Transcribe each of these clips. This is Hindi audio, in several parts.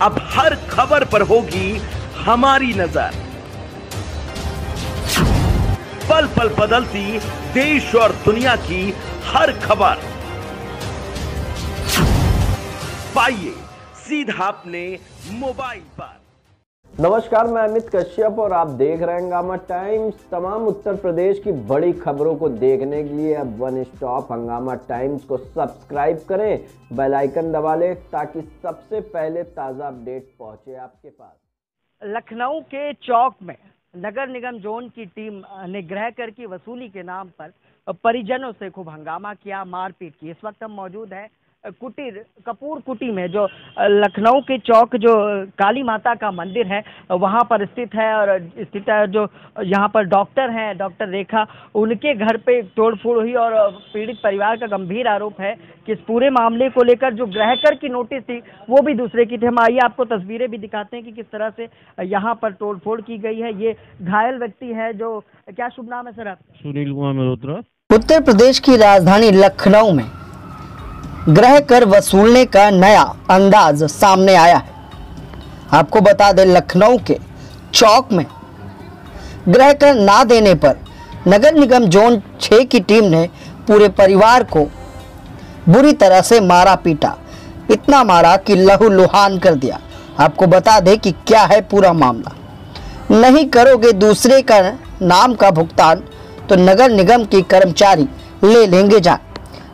अब हर खबर पर होगी हमारी नजर। पल पल बदलती देश और दुनिया की हर खबर पाइए सीधा अपने मोबाइल पर। नमस्कार, मैं अमित कश्यप और आप देख रहे हैं हंगामा टाइम्स। तमाम उत्तर प्रदेश की बड़ी खबरों को देखने के लिए अब वन स्टॉप हंगामा टाइम्स को सब्सक्राइब करें, बेल आइकन दबा लें ताकि सबसे पहले ताज़ा अपडेट पहुंचे आपके पास। लखनऊ के चौक में नगर निगम जोन की टीम ने गृह कर की वसूली के नाम पर परिजनों से खूब हंगामा किया, मारपीट की। इस वक्त हम मौजूद हैं कपूर कुटी में, जो लखनऊ के चौक जो काली माता का मंदिर है वहां पर स्थित है। और स्थित है जो यहां पर डॉक्टर हैं, डॉक्टर रेखा, उनके घर पे तोड़फोड़ हुई और पीड़ित परिवार का गंभीर आरोप है कि इस पूरे मामले को लेकर जो गृह कर की नोटिस थी वो भी दूसरे की थी। हम आइए आपको तस्वीरें भी दिखाते हैं कि किस तरह से यहाँ पर तोड़फोड़ की गई है। ये घायल व्यक्ति है, जो क्या शुभ नाम है सर आपका? सुनील कुमार मल्होत्रा। उत्तर प्रदेश की राजधानी लखनऊ में गृह कर वसूलने का नया अंदाज सामने आया है। आपको बता दें, लखनऊ के चौक में गृह कर ना देने पर नगर निगम जोन 6 की टीम ने पूरे परिवार को बुरी तरह से मारा पीटा। इतना मारा कि लहूलुहान कर दिया। आपको बता दें कि क्या है पूरा मामला। नहीं करोगे दूसरे का नाम का भुगतान तो नगर निगम के कर्मचारी ले लेंगे जान।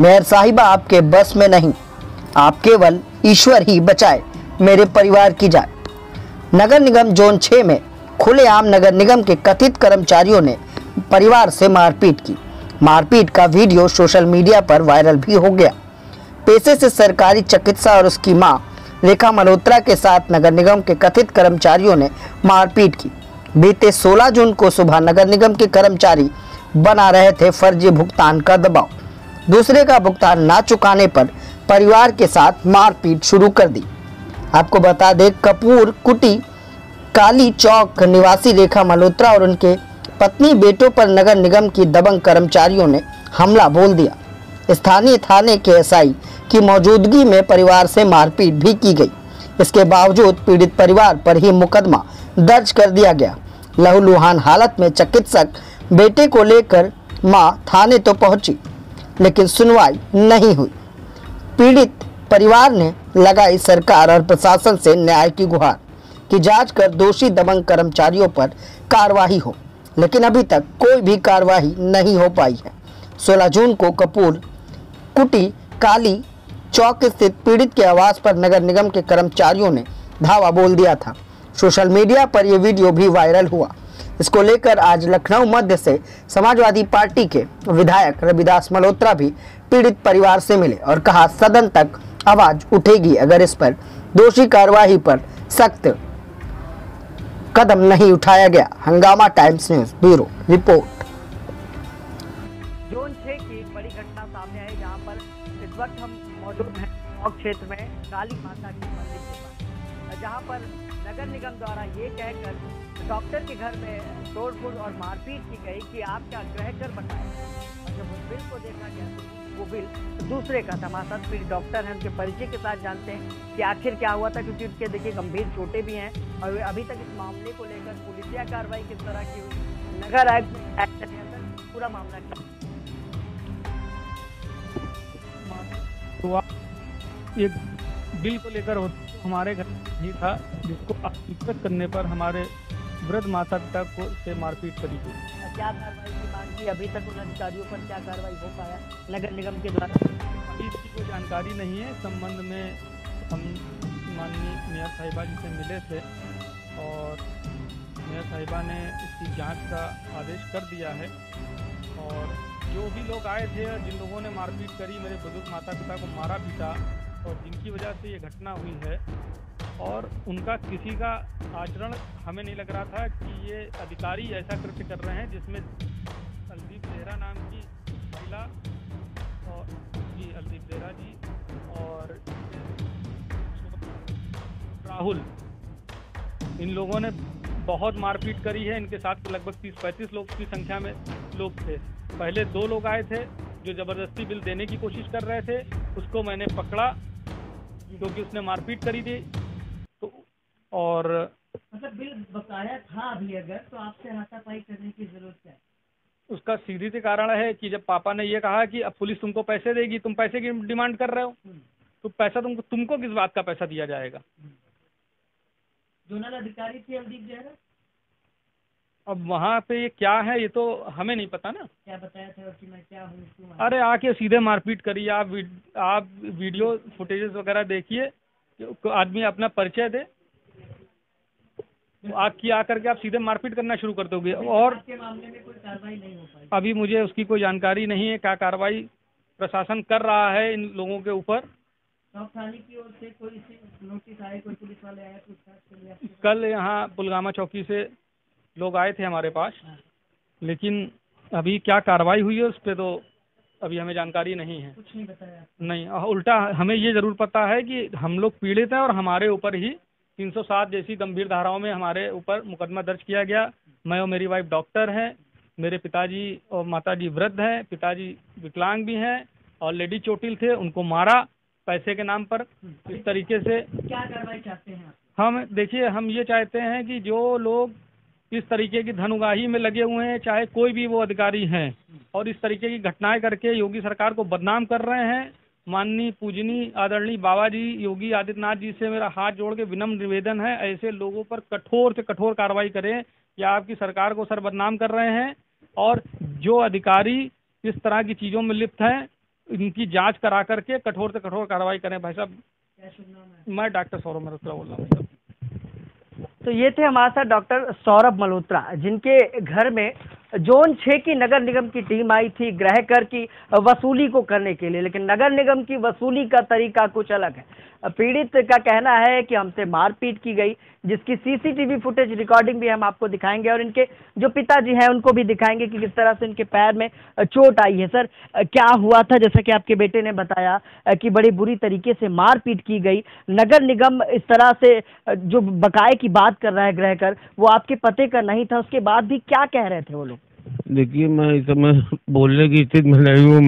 मेयर साहिबा आपके बस में नहीं, आप केवल ईश्वर ही बचाए मेरे परिवार की जान। नगर निगम जोन 6 में खुलेआम नगर निगम के कथित कर्मचारियों ने परिवार से मारपीट की। मारपीट का वीडियो सोशल मीडिया पर वायरल भी हो गया। पेशे से सरकारी चिकित्सा और उसकी मां रेखा मल्होत्रा के साथ नगर निगम के कथित कर्मचारियों ने मारपीट की। बीते 16 जून को सुबह नगर निगम के कर्मचारी बना रहे थे फर्जी भुगतान का दबाव। दूसरे का भुगतान ना चुकाने पर परिवार के साथ मारपीट शुरू कर दी। आपको बता दें, कपूर कुटी काली चौक निवासी रेखा मल्होत्रा और उनके पत्नी बेटों पर नगर निगम की दबंग कर्मचारियों ने हमला बोल दिया। स्थानीय थाने के एसआई की मौजूदगी में परिवार से मारपीट भी की गई। इसके बावजूद पीड़ित परिवार पर ही मुकदमा दर्ज कर दिया गया। लहूलुहान हालत में चिकित्सक बेटे को लेकर मां थाने तो पहुंची, लेकिन सुनवाई नहीं हुई। पीड़ित परिवार ने लगाई सरकार और प्रशासन से न्याय की गुहार कि जांच कर दोषी दबंग कर्मचारियों पर कार्रवाई हो, लेकिन अभी तक कोई भी कार्रवाई नहीं हो पाई है। 16 जून को कपूर कुटी काली चौक स्थित पीड़ित के आवास पर नगर निगम के कर्मचारियों ने धावा बोल दिया था। सोशल मीडिया पर यह वीडियो भी वायरल हुआ। इसको लेकर आज लखनऊ मध्य से समाजवादी पार्टी के विधायक रविदास मल्होत्रा भी पीड़ित परिवार से मिले और कहा सदन तक आवाज उठेगी अगर इस पर दोषी कार्रवाई पर सख्त कदम नहीं उठाया गया। हंगामा times news bureau report. Zone 6 की एक बड़ी घटना सामने आई, जहां पर इस वक्त हम मौजूद हैं चौक क्षेत्र में काली माता के मंदिर के पास, जहां पर नगर निगम द्वारा ये कहकर डॉक्टर के घर में तोड़फोड़ और मारपीट की गई कि आप क्या गृह कर बनाए। और जब उस बिल को देखा गया तो वो बिल दूसरे का था। हमारे साथ पीड़ित डॉक्टर हैं, उनके परिचय के साथ जानते हैं कि आखिर क्या हुआ था, क्योंकि उनके देखिए गंभीर चोटें भी हैं और अभी तक इस मामले को लेकर पुलिसिया कार्रवाई किस तरह की हुई, नगर आयुक्त एक्शन है, पूरा मामला क्या? एक बिल को लेकर हमारे घर ही था, जिसको अस्वीकृत करने पर हमारे वृद्ध माता पिता को से मारपीट करी गई। क्या कार्रवाई की मांग की? अभी तक उन अधिकारियों पर क्या कार्रवाई हो पाया नगर निगम के द्वारा? अभी इसकी कोई जानकारी नहीं है। इस संबंध में हम माननीय मेयर साहिबा जी से मिले थे और मेयर साहिबा ने इसकी जांच का आदेश कर दिया है। और जो भी लोग आए थे और जिन लोगों ने मारपीट करी, मेरे बुजुर्ग माता पिता को मारा पीटा और जिनकी वजह से ये घटना हुई है, और उनका किसी का आचरण हमें नहीं लग रहा था कि ये अधिकारी ऐसा कृत्य कर रहे हैं जिसमें अलदीप देहरा नाम की महिला और अलदीप देहरा जी और राहुल, इन लोगों ने बहुत मारपीट करी है। इनके साथ लगभग 30-35 लोग की संख्या में लोग थे। पहले 2 लोग आए थे जो ज़बरदस्ती बिल देने की कोशिश कर रहे थे, उसको मैंने पकड़ा क्योंकि उसने मारपीट करी थी। तो और मतलब बिल बकाया था अभी, अगर तो आपसे हाथापाई करने की जरूरत क्या है? उसका सीधी सी कारण है कि जब पापा ने ये कहा कि अब पुलिस तुमको पैसे देगी, तुम पैसे की डिमांड कर रहे हो, तो पैसा तुमको किस बात का पैसा दिया जाएगा? जोनल अधिकारी थे हल्दीप जहरा, अब वहाँ पे ये क्या है ये तो हमें नहीं पता ना। क्या बताया था कि मैं क्या हूँ, क्यों आया? अरे आके सीधे मारपीट करिए। आप वीडियो फुटेजेस वगैरह देखिए, आदमी अपना परिचय दे, आकर के आप सीधे मारपीट करना शुरू कर दोगे। और के मामले में कोई कार्रवाई नहीं हो पाई? अभी मुझे उसकी कोई जानकारी नहीं है, क्या कार्रवाई प्रशासन कर रहा है इन लोगों के ऊपर। चौक थाने की ओर से कोई नोटिस आए, कोई पुलिस वाले आए पूछताछ के लिए? कल यहाँ पुलगामा चौकी से लोग आए थे हमारे पास, लेकिन अभी क्या कार्रवाई हुई है उस पर तो अभी हमें जानकारी नहीं है। कुछ नहीं बताया? नहीं, उल्टा हमें ये ज़रूर पता है कि हम लोग पीड़ित हैं और हमारे ऊपर ही 307 जैसी गंभीर धाराओं में हमारे ऊपर मुकदमा दर्ज किया गया। मैं और मेरी वाइफ डॉक्टर हैं, मेरे पिताजी और माताजी वृद्ध हैं, पिताजी विकलांग भी हैं और लेडी चोटिल थे, उनको मारा पैसे के नाम पर। इस तरीके से क्या कार्रवाई चाहते हैं आप? हम देखिए, हम ये चाहते हैं कि जो लोग इस तरीके की धन उगाही में लगे हुए हैं, चाहे कोई भी वो अधिकारी हैं, और इस तरीके की घटनाएं करके योगी सरकार को बदनाम कर रहे हैं, माननीय पूजनीय आदरणीय बाबा जी योगी आदित्यनाथ जी से मेरा हाथ जोड़ के विनम्र निवेदन है, ऐसे लोगों पर कठोर से कठोर कार्रवाई करें। या आपकी सरकार को सर बदनाम कर रहे हैं, और जो अधिकारी इस तरह की चीज़ों में लिप्त हैं इनकी जांच करा करके कठोर से कठोर कार्रवाई करें। भाई साहब, क्या शुभ नाम है? मैं डॉक्टर सौरभ मल्होत्रा बोल रहा हूँ। तो ये थे हमारे साथ डॉक्टर सौरभ मल्होत्रा, जिनके घर में जोन 6 की नगर निगम की टीम आई थी ग्रह कर की वसूली को करने के लिए, लेकिन नगर निगम की वसूली का तरीका कुछ अलग है। पीड़ित का कहना है कि हमसे मारपीट की गई, जिसकी सीसीटीवी फुटेज रिकॉर्डिंग भी हम आपको दिखाएंगे, और इनके जो पिताजी हैं उनको भी दिखाएंगे कि किस तरह से इनके पैर में चोट आई है। सर, क्या हुआ था? जैसा कि आपके बेटे ने बताया कि बड़ी बुरी तरीके से मारपीट की गई, नगर निगम इस तरह से जो बकाये की बात कर रहा है ग्रह कर, वो आपके पते का नहीं था, उसके बाद भी क्या कह रहे थे वो लोग? देखिए, मैं इस समय बोलने की स्थिति में नहीं हूँ।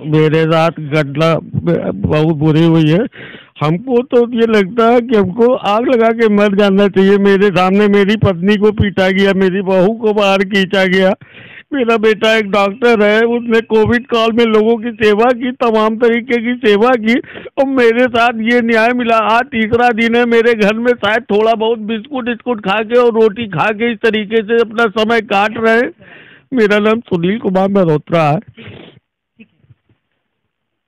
मेरे साथ घटना बहुत बुरी हुई है। हमको तो ये लगता है कि हमको आग लगा के मर जाना चाहिए। मेरे सामने मेरी पत्नी को पीटा गया, मेरी बहू को बाहर खींचा गया। मेरा बेटा एक डॉक्टर है, उसने कोविड काल में लोगों की सेवा की, तमाम तरीके की सेवा की, और मेरे साथ ये न्याय मिला। आज तीसरा दिन है, मेरे घर में शायद थोड़ा बहुत बिस्कुट खा के और रोटी खा के इस तरीके से अपना समय काट रहे हैं। मेरा नाम सुनील कुमार मल्होत्रा है।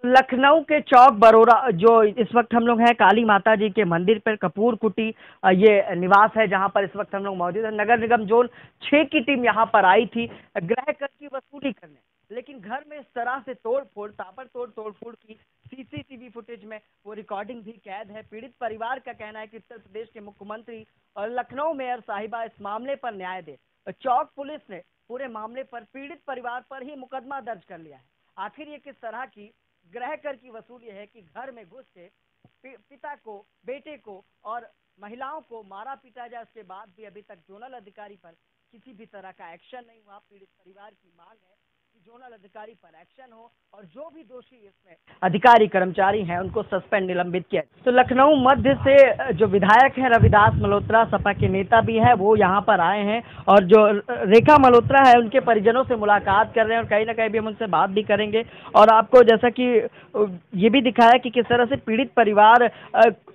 लखनऊ के चौक बरोरा, जो इस वक्त हम लोग हैं काली माता जी के मंदिर पर, कपूर कुटी ये निवास है जहां पर इस वक्त हम लोग मौजूद हैं। नगर निगम जोन 6 की टीम यहां पर आई थी ग्रह कर की वसूली करने, लेकिन घर में इस तरह से तोड़फोड़, तोड़फोड़ की सीसीटीवी फुटेज में वो रिकॉर्डिंग भी कैद है। पीड़ित परिवार का कहना है कि उत्तर प्रदेश के मुख्यमंत्री और लखनऊ मेयर साहिबा इस मामले पर न्याय दे। चौक पुलिस ने पूरे मामले पर पीड़ित परिवार पर ही मुकदमा दर्ज कर लिया है। आखिर ये किस तरह की ग्रह कर की वसूली है कि घर में घुस के पिता को, बेटे को और महिलाओं को मारा पीटा जाए, उसके बाद भी अभी तक जोनल अधिकारी पर किसी भी तरह का एक्शन नहीं हुआ। पीड़ित परिवार की मांग है कि जोनल अधिकारी पर एक्शन हो और जो भी दोषी इसमें अधिकारी कर्मचारी हैं उनको सस्पेंड, निलंबित किया। तो लखनऊ मध्य से जो विधायक हैं रविदास मल्होत्रा, सपा के नेता भी हैं, वो यहाँ पर आए हैं, और जो रेखा मल्होत्रा है उनके परिजनों से मुलाकात कर रहे हैं, और कहीं ना कहीं भी हम उनसे बात भी करेंगे। और आपको जैसा कि ये भी दिखाया कि किस तरह से पीड़ित परिवार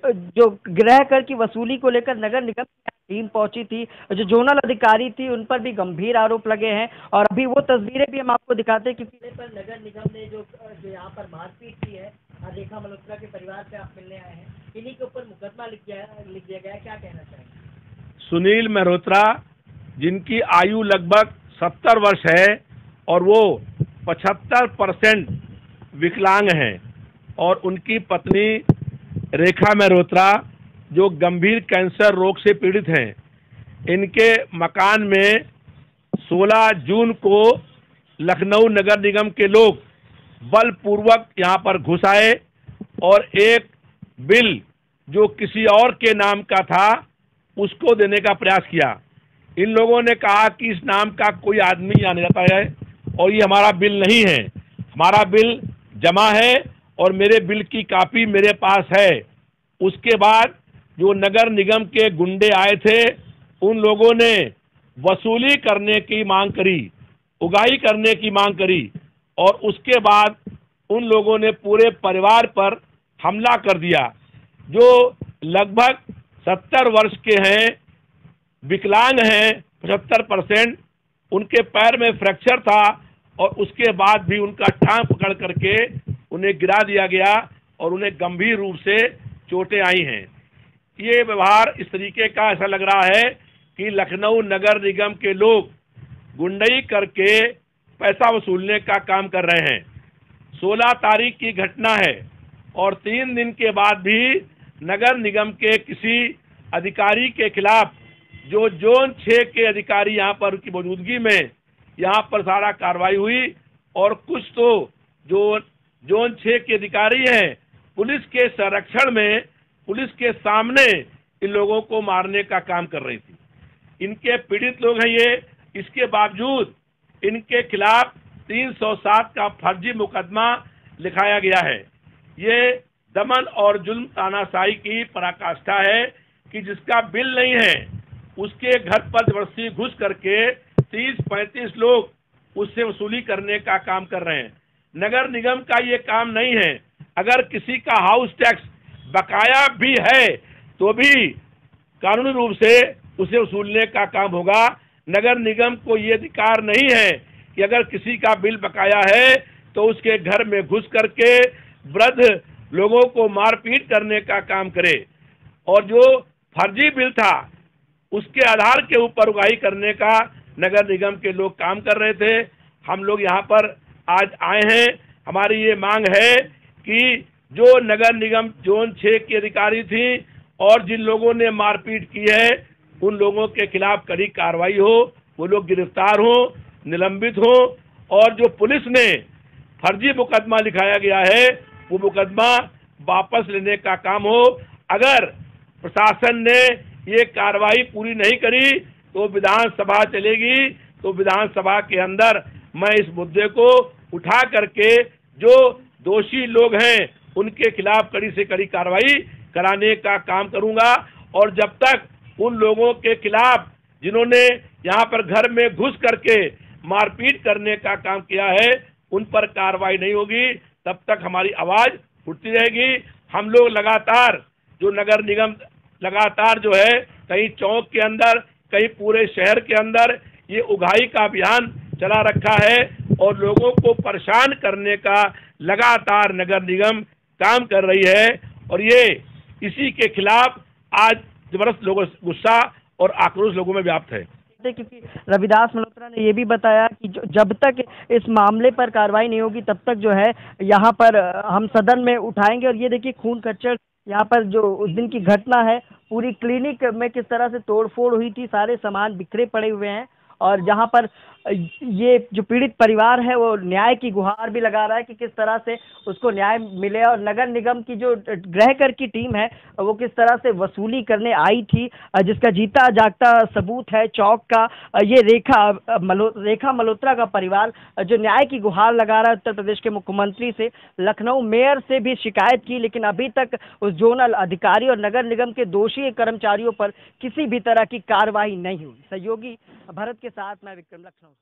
जो गृह कर की वसूली को लेकर नगर निगम टीम पहुंची थी, जो जोनल अधिकारी थी उन पर भी गंभीर आरोप लगे हैं। और अभी वो तस्वीरें भी हम आपको दिखाते हैं कि पर नगर निगम ने जो यहाँ पर मारपीट की है, रेखा मल्होत्रा के परिवार से आप मिलने आए हैं, इन्हीं के ऊपर मुकदमा लिख दिया गया। क्या कहना चाहिए? सुनील मल्होत्रा, जिनकी आयु लगभग 70 वर्ष है और वो 75% विकलांग हैं, और उनकी पत्नी रेखा मल्होत्रा जो गंभीर कैंसर रोग से पीड़ित हैं, इनके मकान में 16 जून को लखनऊ नगर निगम के लोग बलपूर्वक यहाँ पर घुस आए और एक बिल जो किसी और के नाम का था उसको देने का प्रयास किया। इन लोगों ने कहा कि इस नाम का कोई आदमी यहाँ नहीं रहता है और ये हमारा बिल नहीं है, हमारा बिल जमा है और मेरे बिल की कॉपी मेरे पास है। उसके बाद जो नगर निगम के गुंडे आए थे उन लोगों ने वसूली करने की मांग करी, उगाही करने की मांग करी और उसके बाद उन लोगों ने पूरे परिवार पर हमला कर दिया। जो लगभग 70 वर्ष के हैं, विकलांग हैं 75%, उनके पैर में फ्रैक्चर था और उसके बाद भी उनका टांग पकड़ करके उन्हें गिरा दिया गया और उन्हें गंभीर रूप से चोटें आई हैं। ये व्यवहार इस तरीके का ऐसा लग रहा है कि लखनऊ नगर निगम के लोग गुंडई करके पैसा वसूलने का काम कर रहे हैं। 16 तारीख की घटना है और 3 दिन के बाद भी नगर निगम के किसी अधिकारी के खिलाफ, जो जोन 6 के अधिकारी यहाँ पर की मौजूदगी में यहाँ पर सारा कार्रवाई हुई और कुछ तो जो जोन 6 के अधिकारी हैं पुलिस के संरक्षण में, पुलिस के सामने इन लोगों को मारने का काम कर रही थी। इनके पीड़ित लोग हैं ये, इसके बावजूद इनके खिलाफ 307 का फर्जी मुकदमा लिखाया गया है। ये दमन और जुल्म तानाशाही की पराकाष्ठा है कि जिसका बिल नहीं है उसके घर पर जबरदस्ती घुस करके 30-35 लोग उससे वसूली करने का काम कर रहे हैं। नगर निगम का ये काम नहीं है। अगर किसी का हाउस टैक्स बकाया भी है तो भी कानूनी रूप से उसे वसूलने का काम होगा। नगर निगम को ये अधिकार नहीं है कि अगर किसी का बिल बकाया है तो उसके घर में घुस करके वृद्ध लोगों को मारपीट करने का काम करे। और जो फर्जी बिल था उसके आधार के ऊपर उगाही करने का नगर निगम के लोग काम कर रहे थे। हम लोग यहाँ पर आज आए हैं। हमारी ये मांग है कि जो नगर निगम जोन 6 की अधिकारी थी और जिन लोगों ने मारपीट की है उन लोगों के खिलाफ कड़ी कार्रवाई हो, वो लोग गिरफ्तार हो, निलंबित हो और जो पुलिस ने फर्जी मुकदमा लिखाया गया है वो मुकदमा वापस लेने का काम हो। अगर प्रशासन ने ये कार्रवाई पूरी नहीं करी तो विधानसभा चलेगी, तो विधानसभा के अंदर मैं इस मुद्दे को उठा करके जो दोषी लोग हैं उनके खिलाफ कड़ी से कड़ी कार्रवाई कराने का काम करूंगा। और जब तक उन लोगों के खिलाफ जिन्होंने यहाँ पर घर में घुस करके मारपीट करने का काम किया है उन पर कार्रवाई नहीं होगी, तब तक हमारी आवाज उठती रहेगी। हम लोग लगातार जो नगर निगम लगातार जो है कहीं चौक के अंदर, कहीं पूरे शहर के अंदर ये उगाही का अभियान चला रखा है और लोगों को परेशान करने का लगातार नगर निगम काम कर रही है। और ये इसी के खिलाफ आज जबरदस्त लोगों गुस्सा और आक्रोश लोगों में व्याप्त है। क्योंकि रविदास मल्होत्रा ने ये भी बताया कि जब तक इस मामले पर कार्रवाई नहीं होगी तब तक जो है यहाँ पर हम सदन में उठाएंगे। और ये देखिए खून खच्चर यहाँ पर जो उस दिन की घटना है, पूरी क्लिनिक में किस तरह से तोड़फोड़ हुई थी, सारे सामान बिखरे पड़े हुए हैं और जहाँ पर ये जो पीड़ित परिवार है वो न्याय की गुहार भी लगा रहा है कि किस तरह से उसको न्याय मिले। और नगर निगम की जो गृह कर की टीम है वो किस तरह से वसूली करने आई थी, जिसका जीता जागता सबूत है चौक का ये रेखा मल्होत्रा का परिवार जो न्याय की गुहार लगा रहा है। उत्तर प्रदेश के मुख्यमंत्री से, लखनऊ मेयर से भी शिकायत की लेकिन अभी तक उस जोनल अधिकारी और नगर निगम के दोषी कर्मचारियों पर किसी भी तरह की कार्रवाई नहीं हुई। सहयोगी भरत के साथ मैं विक्रम, लखनऊ।